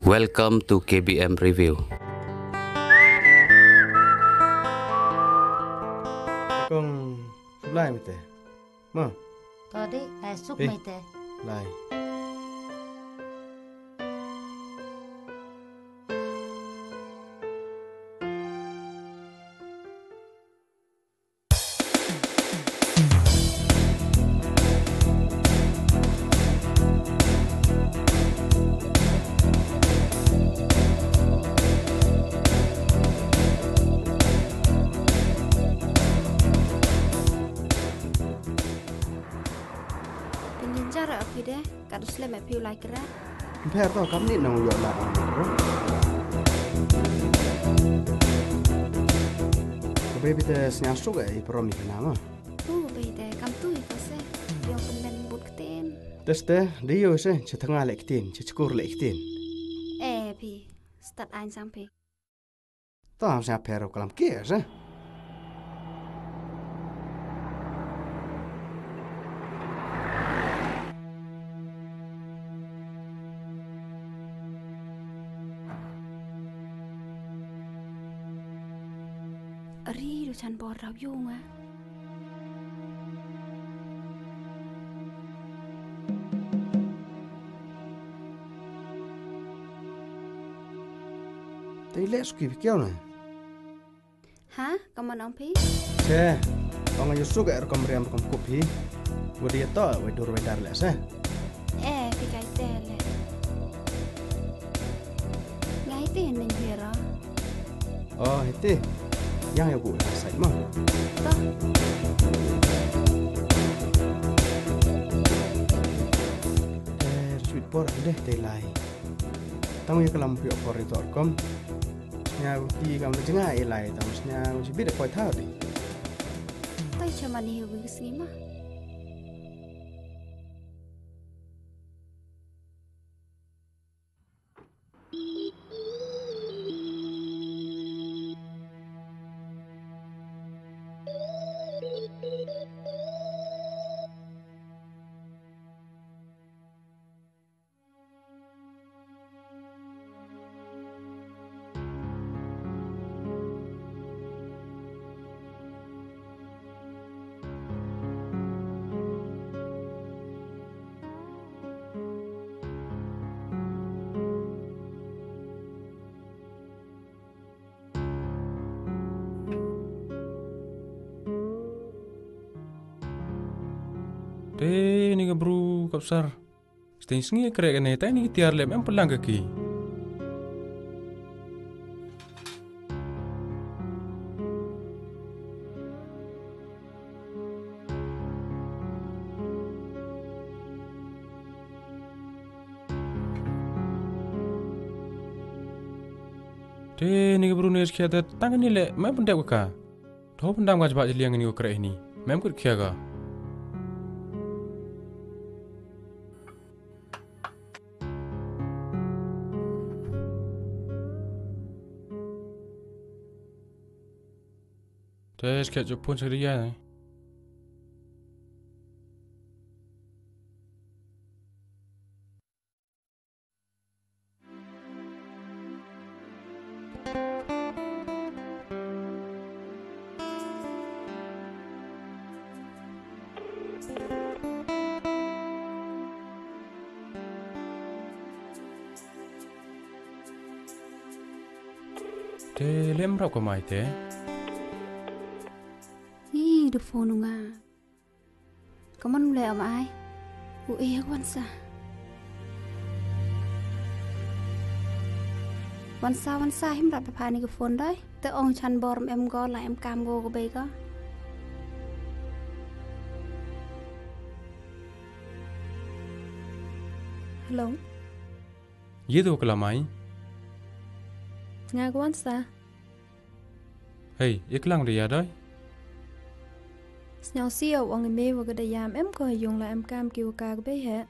Welcome to KBM Review. Con lại mày tè, mà Tadi esok Eh. mai teh. lại. Penjenjara aku deh, kadus le piu lai kira. Per tao cắm nít nào dọn lại. Tapi kita senyap sok ay prom ni nama. Bei deh kam tu itu se. Yang kemen but keten. Tes teh dia se cetengah lektin, cekur lektin. Pi, start ain sampai. Tao senyap per kalam kia se. Ri du chan bor rau yung ah. Tapi lek suki pikir na. Hah? Kamu nong pi? Se, kau ngayu sok ay rekam riam rekam kopi. Gua dia tau, gua dur wedar lek se. Pi kai teh le. Ngai teh nen hera. Oh itu, yang ya gua rasai mah. Toh. Sweet por deh teh lai. Tamu ya kalam piok por itu orkom. Nya di kamu jengah lai, tamu nya mesti beda koi tahu deh. Tai cuma ni hu sini mah. Ni ka bro kapsar. Sting singi krek ne ta ni tiar lem em pelang kaki. Ni ka bro ne skia ta tang ni le mem pendek ka. Tho pendam ka jaba jeliang ni ko krek ni. Mem kut kia ka. Tes kayak Jepun seria. Lem rap ko mai te. Ih, the phone nga. Kamu mulai am ai? Wan sa. Wan sa him rap pa ni ke phone dai. Te ong chan bor em go la em cam go ko be ko. Hello. Ye tu kelamai. Nga ko wan sa. Hey, iklang dia dai. Nhau siêu ông người mê và cái đại em có dùng là em cam kêu ca cái bé hả?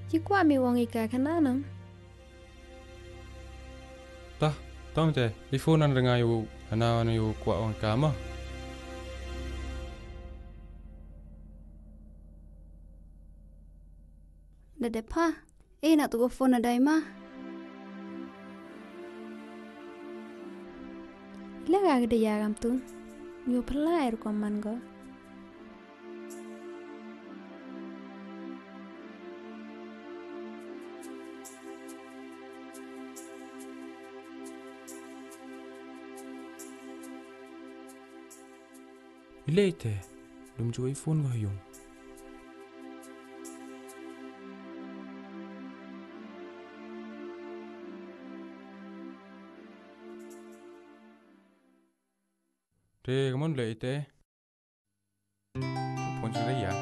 Chỉ qua mi ông người ca khán nè. Tah, tong te. Iphone an rengai u ana anu u kwa on kama. Để đẹp ha. nak tu phone ada mah. Ila gak ya ram tu. Yo pala air koman go. Ile ite, dum jo iPhone go yung. Te, kamu le ite. Phone sila ya.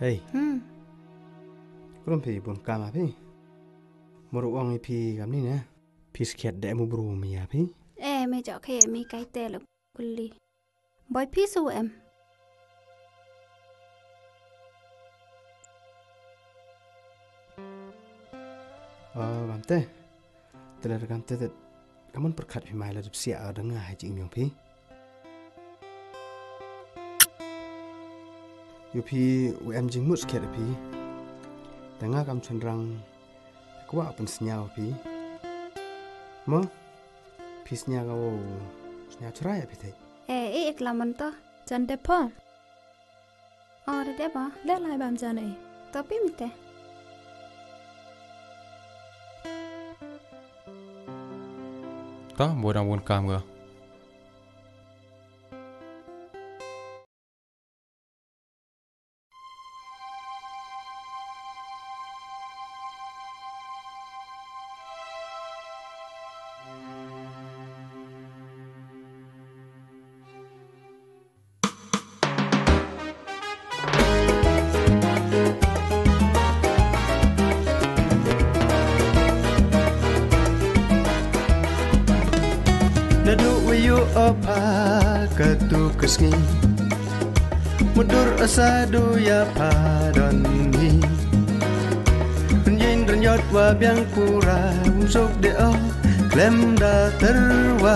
Hey, kurang pi bun kama pi. Muru ong pi kam ni na. Pi sket de mu bru mi ya pi. Mẹ chọn khi mi cái tè là kulli. Boy pi su em. Bante. Telah kan tetet. Kamu perkat pi mai la dip sia ada ngai jing yong pi. Yu pi em jing mut sket pi. Tengah kam cenderang kuat pun senyau pi. Mo pi senyau kau senyau cerai pi teh. Ik làm mình to. Jan de po. Ada deh ba. Le lai bam jan ai. Tapi mite. Ta, bodang bun kam go. Nadu wiyu opa katu kesngi Mudur asadu ya padon ni Penyin renyot wa biang pura Umsuk de o klem da terwa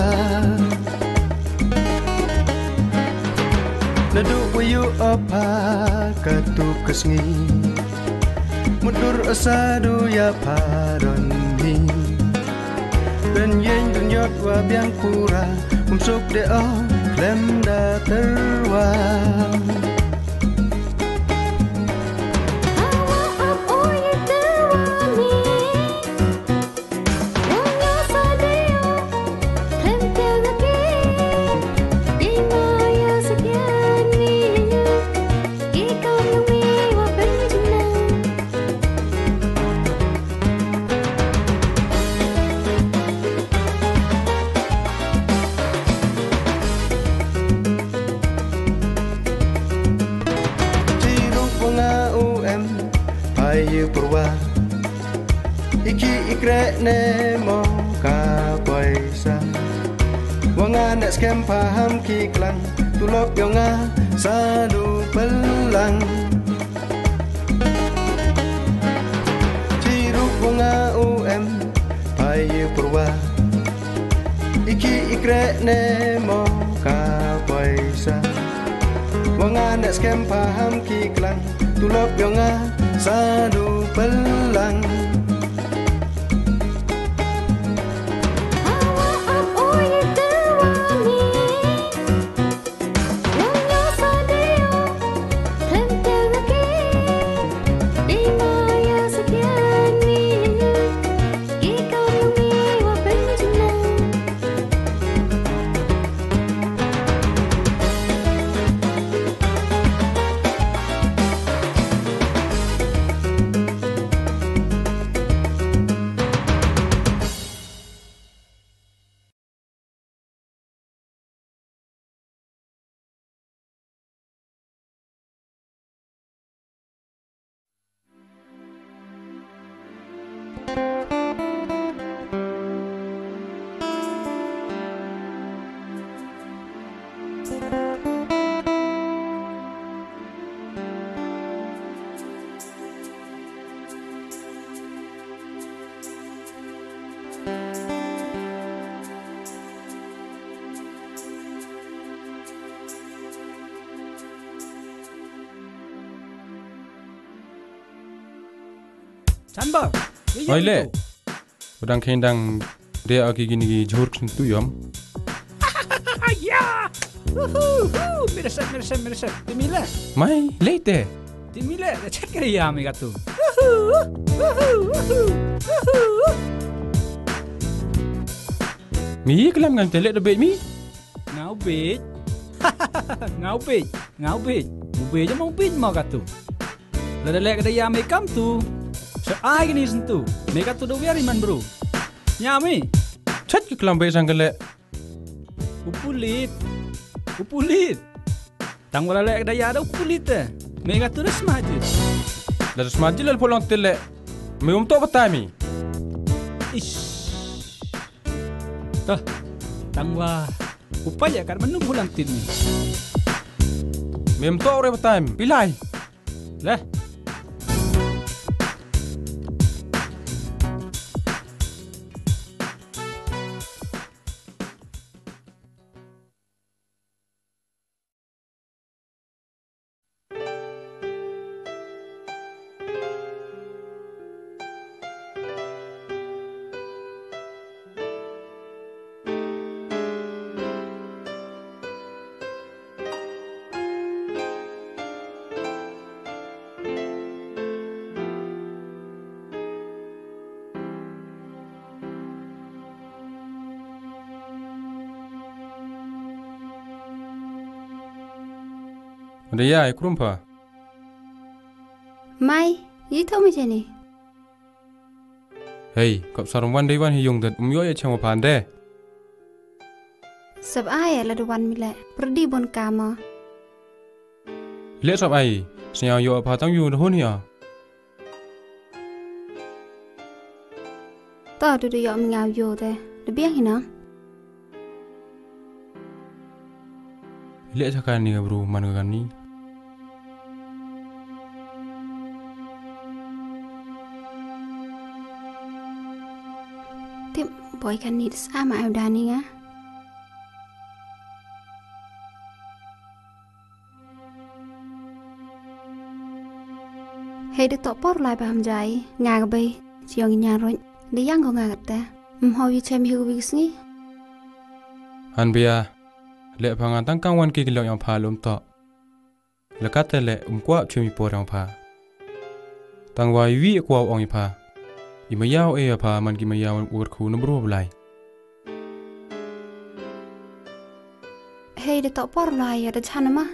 Nadu wiyu opa katu kesngi Mudur asadu ya padon ni Penyin renyot wa biang pura Umsuk de o klem da terwa Ayu purwa Iki ikrek ne mo ka paisa Wanga nek skem paham ki klang Tulok yonga sadu pelang Ciruk wanga Ayu purwa Iki ikrek ne mo ka paisa Wanga nek skem paham ki klang Tulok yonga sadu pelang Chanba. Oi le. Udang kendang dia aki gini gi jhur tu yom. Ya. Mirsa. Timila. Mai late. Timila. Chat kare ya me gatu. Mi kelam ngan tele de mi. Ngau bej. Ngau bej. Ube je mau bej mau gatu. Lada lek ada ya me kam tu. So ai gini sentu. Me gatu do biari man bro. Nyami. Chat ki kelam be sanggale. Upulit. Tang wala lek daya ada upulit eh. Mega tu res majid. Dar smajil al polong tele. Me to batami. Ish. Tah. Tang wa. Upaya kan menu bulan tin ni. Me to ore batami. Pilai. Lah. Ada ya kurumpa. Mai, yi thau mi cheni. Hey, kap sarung wan dei wan hi yung dat yo ya chang pan de. Sab ai la do wan mi le. Perdi bon kama. Le sab ai. Snya yo pa tang yu hon ya. Ta do yo mi ngau yo de. De biang hina. Le chakan ni bro man gan ni. Tim boy kan ni sama au dani nga. Hei de tok por lai ba ham jai. Nga ga bay. Chiong nya ro. De yang go nga ta. Ho yu chem hu bi sngi. Han bia. Le pangan tang kang wan ki lo yang pha lum to. Le kat le kwa chumi po rang pha. Tang wai wi kwa ong pha. I ma yaw e pha man ki ma yaw ur khu no bro blai. Hei de tok por lai ya de chan ma.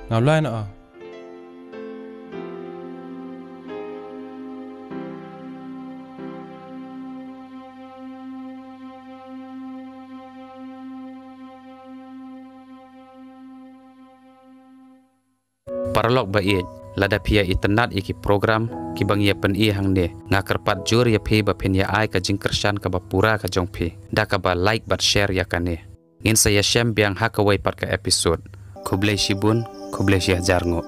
Ngaw lai na a. Paralog ba iet lada pia itenat iki program ki bang ye pen i hang ne ngakerpat jur ya phe ba pen ya ai ka jingkershan ka ba pura ka jong phe da ka ba like bat share ya kane ngin saya shem biang hakawai pat ka episode kublai shibun kublai shi hajar ngo